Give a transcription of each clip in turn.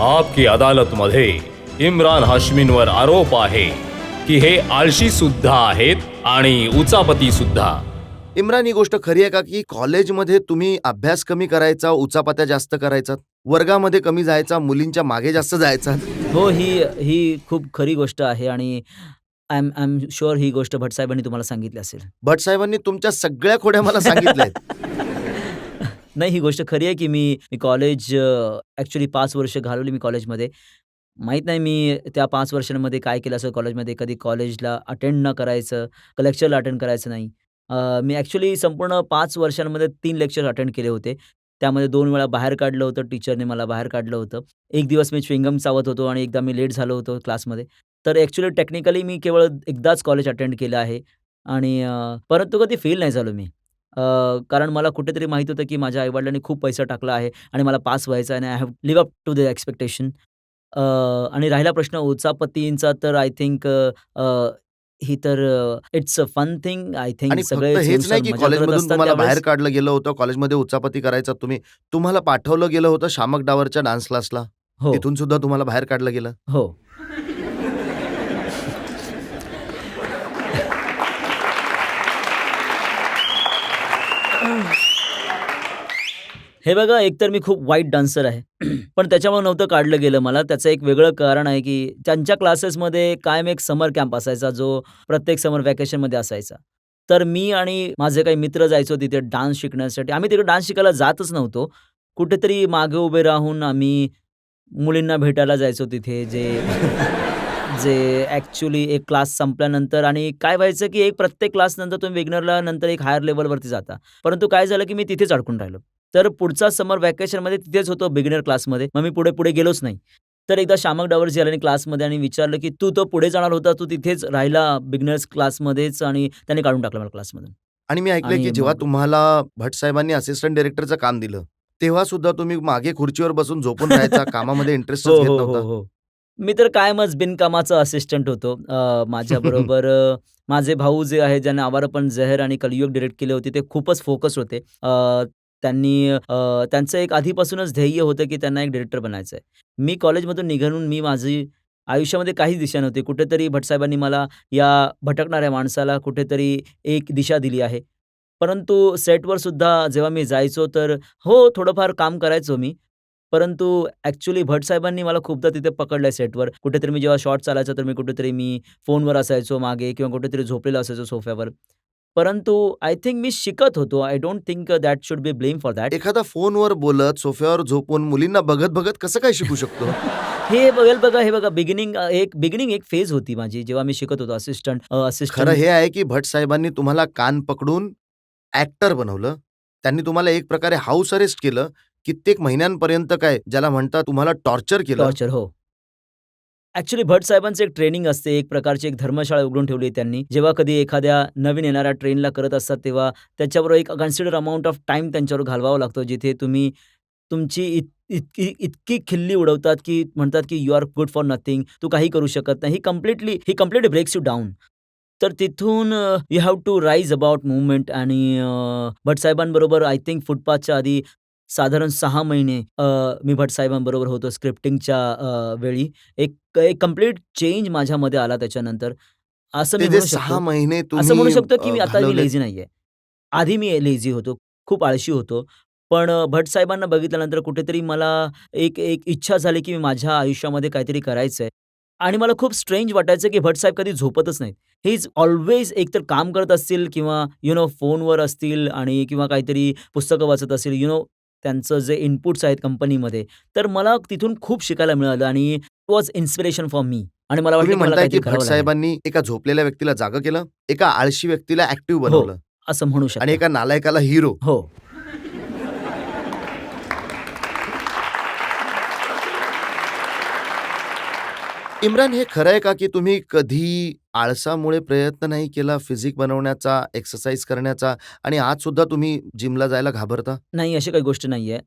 आपकी अदालतमध्ये इम्रान हाशमींवर आरोप आहे की हे आळशी सुद्धा आहेत आणि उचापती सुद्धा. इम्रान, ही गोष्ट खरी आहे का की कॉलेजमध्ये तुम्ही अभ्यास कमी करायचा, उचापत्या जास्त करायचा, वर्गामध्ये कमी जायचा, मुलींच्या मागे जास्त जायचा? हो, ही ही खूप खरी गोष्ट आहे आणि आय एम शुअर ही गोष्ट भटसाहेबांनी तुम्हाला सांगितली असेल. भट साहेबांनी तुमच्या सगळ्या खोड्या मला सांगितल्या आहेत. नाही, ही गोष्ट खरी आहे, की मी मी कॉलेज 5 वर्ष घालवली मी कॉलेजमध्ये. माहीत नाही मी त्या 5 वर्षांमध्ये काय केलं असेल कॉलेजमध्ये. कधी कॉलेजला अटेंड न करायचं, लेक्चरला अटेंड करायचं नाही. मी संपूर्ण 5 वर्षांमध्ये 3 लेक्चर अटेंड केले होते. त्यामध्ये 2 वेळा बाहेर काढलं होतं, टीचरने मला बाहेर काढलं होतं. एक दिवस मी च्युइंगम चावत होतो आणि एकदा मी लेट झालो होतो क्लासमध्ये. तर टेक्निकली मी केवळ एकदाच कॉलेज अटेंड केलं आहे आणि परंतु कधी फेल नाही झालो मी. कारण मला कुठेतरी माहीत होतं, की माझ्या आई खूप पैसा टाकला आहे आणि मला पास व्हायचं आहे आणि I have live up to the expectation. आणि राहिला प्रश्न उचापतींचा तर आय थिंक ही तर it's a fun thing I think आणि फक्त सगळेच हेच नाही येऊन की मजा करत कॉलेजमधून असतात तुम्हाला बाहेर त्यावेळेस. काढलं गेलं होतं, कॉलेजमध्ये उचापती करायचा तुम्ही. तुम्हाला पाठवलं गेलं होतं शामक डावरच्या डान्स क्लासला. हो, तिथून सुद्धा तुम्हाला बाहेर काढलं गेलं. हो. हे बघा, एकतर मी खूप वाईट डान्सर आहे. पण त्याच्यामुळे नव्हतं काढलं गेलं मला. त्याचं एक वेगळं कारण आहे, की त्यांच्या क्लासेसमध्ये कायम एक समर कॅम्प असायचा, जो प्रत्येक समर व्हॅकेशनमध्ये असायचा. तर मी आणि माझे काही मित्र जायचो तिथे डान्स शिकण्यासाठी. आम्ही तिकडे डान्स शिकायला जातच नव्हतो. कुठेतरी मागे उभे राहून आम्ही मुलींना भेटायला जायचो तिथे, जे जे ॲक्चुअली एक क्लास संपल्यानंतर आणि काय व्हायचं, की प्रत्येक क्लासनंतर तुम्ही बिगिनरला नंतर एक हायर लेव्हलवरती जाता. परंतु काय झालं, की मी तिथेच अडकून राहिलो. तर पुढचा समर व्हॅकेशनमध्ये तिथेच होतो बिगिनर क्लासमध्ये. मग मी पुढे गेलोच नाही. तर एकदा शामक डावरजी आल्याने क्लासमध्ये आणि विचारलं, की "तू तर पुढे जाणार होता, तू तिथेच राहिला बिगिनर्स क्लासमध्येच" आणि त्याने काढून टाकलं मला क्लासमधून. आणि मी ऐकलंय की आणि जेव्हा मग तुम्हाला भट साहेबांनी असिस्टंट डायरेक्टरचं काम दिलं, तेव्हा सुद्धा तुम्ही मागे खुर्चीवर बसून झोपून राहायचा, कामामध्ये इंटरेस्टच हो, घेत हो, हो, नव्हता. हो. मी तर कायमच बिनकामाचा असिस्टंट होतो. माझ्याबरोबर माझे भाऊ जे आहेत, ज्यांनी आवारपण जहर आणि कलियुग डायरेक्ट केले होते, ते खूपच फोकस होते. त्यांचं एक आधीपासूनच ध्येय होतं, की त्यांना एक डायरेक्टर बनायचं आहे. मी कॉलेजमधून निघून माझी आयुष्यामध्ये काहीच दिशा नव्हती. कुठेतरी भटसाहेबांनी मला या भटकणाऱ्या माणसाला कुठेतरी एक दिशा दिली आहे. परंतु सेटवर सुद्धा जेव्हा मी जायचो, तर हो, थोडंफार काम करायचो मी. परंतु भटसाहेबांनी मला खूपदा तिथे पकडलंय सेटवर. कुठेतरी मी जेव्हा शॉट चालायचा, तर मी फोनवर असायचो मागे किंवा कुठेतरी झोपलेलो असायचो सोफ्यावर. परंतु आय थिंक मी शिकत होतो. I don't think that should be blame for that. एखादा फोनवर बोलत, सोफ्यावर झोपून, मुलींना बघत-बघत कसं काय शिकू शकतो? हे बघा बिगिनिंग एक फेज होती माझी जेव्हा मी शिकत होतो खरं असिस्टंट. हे आहे की भट साहेबांनी तुम्हाला कान पकडून ॲक्टर बनवलं. त्यांनी तुम्हाला एक प्रकारे हाऊस अरेस्ट केलं. कित्येक महिन्यांपर्यंत काय ज्याला म्हणतात तुम्हाला टॉर्चर केलं. टॉर्चर हो. भट साहेबांचं एक ट्रेनिंग असते, एक प्रकारची एक धर्मशाळा उघडून ठेवली आहे त्यांनी. जेव्हा कधी एखाद्या नवीन येणाऱ्या ट्रेनला करत असतात, तेव्हा त्याच्याबरोबर एक कन्सिडर अमाउंट ऑफ टाईम त्यांच्यावर घालवावा लागतो, जिथे तुम्ही तुमची इतकी खिल्ली उडवतात, की म्हणतात, की "you are good for nothing." तू काही करू शकत नाही. ही कंप्लीटली ब्रेक्स यू डाउन. तर तिथून you have to rise about movement आणि भट साहेबांबरोबर आय थिंक फुटपाथच्या आधी साधारण 6 महिने मी भट साहेबांबरोबर होतो स्क्रिप्टिंगच्या वेळी. एक एक कंप्लीट चेंज माझ्यामध्ये आला त्याच्यानंतर, असं ते मी जे म्हणू 6 शकतो. महिने असं तुम्ही म्हणू शकतो, की आता मी घालवलेत. लेझी नाहीये. आधी मी लेझी होतो, खूप आळशी होतो. पण भट साहेबांना बघितल्यानंतर कुठेतरी मला एक एक इच्छा झाली, की माझ्या आयुष्यामध्ये काहीतरी करायचंय आणि मला खूप स्ट्रेंज वाटायचं, की भट साहेब कधी झोपतच नाहीत. ही इज ऑल्वेज एकतर काम करत असतील किंवा फोनवर असतील आणि किंवा काहीतरी पुस्तकं वाचत असतील, त्यांचं जे इनपुट्स आहेत कंपनीमध्ये, तर मला तिथून खूप शिकायला मिळालं आणि it was inspiration for me आणि मला तुम्ही वाटलं, की मला म्हणताय की काहीतरी भट करावं लागेल. साहेबांनी एका झोपलेल्या व्यक्तीला जागं केलं, एका आळशी व्यक्तीला ॲक्टिव्ह हो, बनवलं असं म्हणू आणि शकता. एका नालायकाला हिरो. हो. इम्रान, हे खरं आहे का की तुम्ही कधी आळसामुळे प्रयत्न नाही केला फिजिक बनवण्याचा, एक्सरसाइज करण्याचा आणि आज सुद्धा तुम्ही जिमला जायला घाबरता? नाही, अशी काही गोष्ट नाहीये.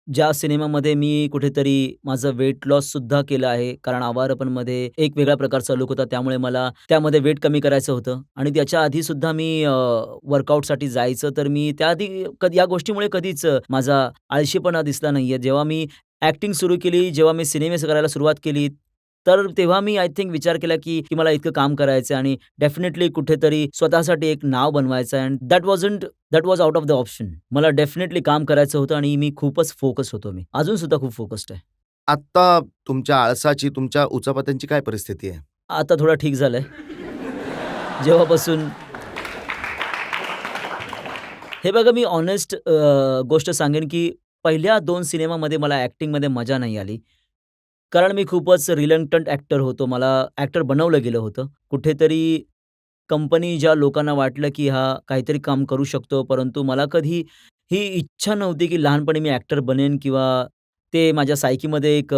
ज्या सिनेमामध्ये मी कुठेतरी माझं वेट लॉससुद्धा केलं आहे. कारण आवारपणमध्ये एक वेगळ्या प्रकारचा लूक होता. त्यामुळे मला त्यामध्ये वेट कमी करायचं होतं आणि त्याच्या आधीसुद्धा मी वर्कआउटसाठी जायचं. तर मी त्याआधी कधी या गोष्टीमुळे कधीच माझा आळशीपणा दिसला नाहीये. जेव्हा मी ॲक्टिंग सुरू केली, जेव्हा मी सिनेमे करायला सुरुवात केली, तर तेव्हा मी आय थिंक विचार केला, की मला इतकं काम करायचं आहे आणि डेफिनेटली कुठेतरी स्वतःसाठी एक नाव बनवायचं आहे. And that was out of the option. मला डेफिनेटली काम करायचं होतं आणि मी खूपच फोकस होतो मी. अजूनसुद्धा खूप फोकस्ड आहे. आत्ता तुमच्या आळसाची, तुमच्या उचापत्यांची काय परिस्थिती आहे? आता थोडं ठीक झालंय. जेव्हापासून हे बघा, मी ऑनेस्ट गोष्ट सांगेन, की पहिल्या 2 सिनेमामध्ये मला ॲक्टिंगमध्ये मजा नाही आली. कारण मी खूपच रिलक्टंट ॲक्टर होतो. मला ॲक्टर बनवलं गेलं होतं. कुठेतरी कंपनी ज्या लोकांना वाटलं, की हा काहीतरी काम करू शकतो, परंतु मला कधी ही इच्छा नव्हती, की लहानपणी मी ॲक्टर बनेन किंवा ते माझ्या सायकीमध्ये एक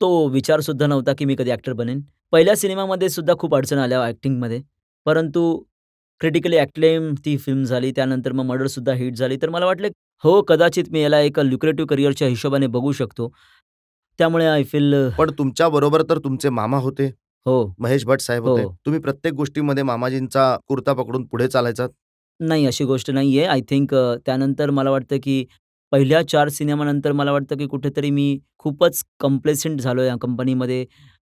तो विचारसुद्धा नव्हता, की मी कधी ॲक्टर बनेन. पहिल्या सिनेमामध्ये सुद्धा खूप अडचण आल्या ॲक्टिंगमध्ये. परंतु क्रिटिकली अक्लेम ती फिल्म झाली. त्यानंतर मग मर्डरसुद्धा हिट झाली. तर मला वाटलं, हो, कदाचित मी याला एक लुक्रेटिव्ह करिअरच्या हिशोबाने बघू शकतो. त्यामुळे आय फील पण तुमच्याबरोबर तर तुमचे मामा होते, हो, महेश भट साहेब हो. होते. तुम्ही प्रत्येक गोष्टीमध्ये मामाजींचा कुर्ता पकडून पुढे चालायचात. नाही, अशी गोष्ट नाहीये. आय थिंक त्यानंतर मला वाटतं, की पहिल्या 4 सिनेमानंतर मला वाटतं, की कुठेतरी मी खूपच कंप्लेसंट झालोय या कंपनीमध्ये.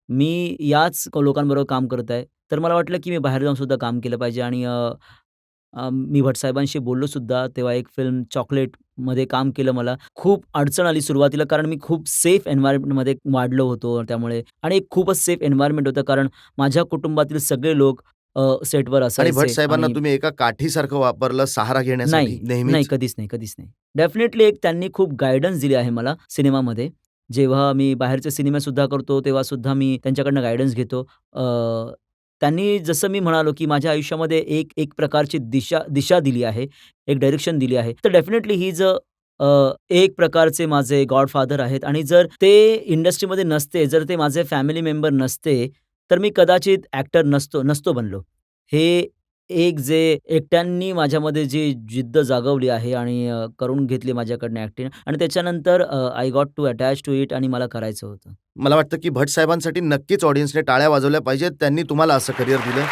मी याच लोकांबरोबर काम करत आहे. तर मला वाटलं, की मी बाहेर जाऊन सुद्धा काम केलं पाहिजे आणि मी भटसाहेबांशी बोललो सुद्धा. तेव्हा एक फिल्म चॉकलेटमध्ये काम केलं मला. खूप अडचण आली सुरुवातीला कारण मी खूप सेफ एन्व्हायर्नमेंटमध्ये वाढलो होतो त्यामुळे आणि एक खूपच सेफ एन्व्हायर्नमेंट होतं कारण माझ्या कुटुंबातील सगळे लोक सेटवर आणि भट असायचे साहेबांना आणि तुम्ही एका काठीसारखं वापरलं सहारा घेण्यासाठी नाही, नाही. नेहमीच. कधीच नाही, कधीच नाही. डेफिनेटली एक त्यांनी खूप गाईडन्स दिली आहे मला सिनेमामध्ये. जेव्हा मी बाहेरचे सिनेमासुद्धा करतो, तेव्हा सुद्धा मी त्यांच्याकडनं गाईडन्स घेतो. त्यांनी जसं मी म्हणालो, की माझ्या आयुष्यामध्ये एक एक प्रकारची दिशा दिशा दिली आहे, एक डायरेक्शन दिली आहे. तर डेफिनेटली ही एक प्रकारचे माझे गॉडफादर आहेत आणि जर ते इंडस्ट्रीमध्ये नसते, जर ते माझे फॅमिली मेंबर नसते, तर मी कदाचित ॲक्टर नसतो बनलो. हे एक जे एकट्यांनी माझ्यामध्ये जी जिद्द जागवली आहे आणि करून घेतली माझ्याकडनं ॲक्टिंग आणि त्याच्यानंतर I got to attach to it आणि मला करायचं होतं. मला वाटतं की भट साहेबांसाठी नक्कीच ऑडियन्सने टाळ्या वाजवल्या पाहिजेत. त्यांनी तुम्हाला असं करिअर दिलं.